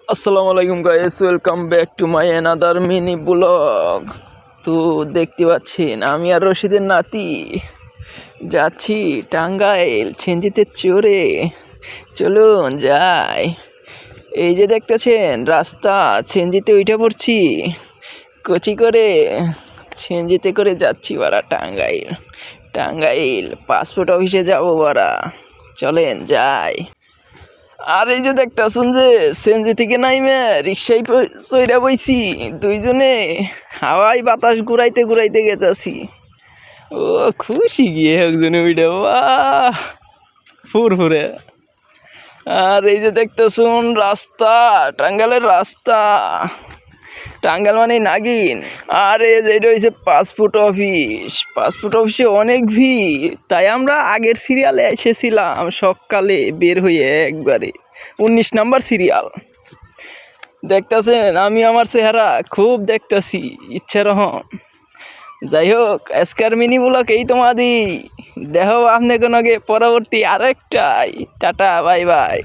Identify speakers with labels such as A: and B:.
A: আসসালামু আলাইকুম guys, welcome back to my another mini blog. তো দেখতে পাচ্ছেন আমি আর রশিদের নাতি যাচ্ছি টাঙ্গাইল ছেঞ্জিতে চড়ে। চলুন যাই। এই যে দেখতেছেন রাস্তা, ছেঞ্জিতে উঠে পড়ছি কোচি করে, ছেঞ্জিতে করে যাচ্ছি বারা টাঙ্গাইল। টাঙ্গাইল পাসপোর্ট অফিসে যাবো বারা, চলেন যাই। আর এই যে দেখতাছুন যে সেনজি থেকে নাইমে রিক্সায় চইরা বইছি দুইজনে, হাওয়াই বাতাস ঘুরাইতে ঘুরাইতে গেতাছি। ও খুশি গিয়ে একজনে উইডা বাহ ফুরফুরে। আর এই যে দেখতাছুন রাস্তা, টাঙ্গাইলের রাস্তা, টাঙ্গাইল মানে নাগিন। আর এই যে এটা হয়েছে পাসপোর্ট অফিস, পাসপোর্ট অফিসে অনেক ভিড়, তাই আমরা আগের সিরিয়ালে এসেছিলাম সকালে বের হয়ে একবারে 19 নাম্বার সিরিয়াল। দেখতেছেন আমি আমার চেহারা খুব দেখতেছি ইচ্ছা রহম। যাই হোক, আজকের মিনি ব্লগ এই তোমাদি দেহ আপনি কোনো পরবর্তী আরেকটাই। Tata, bye bye.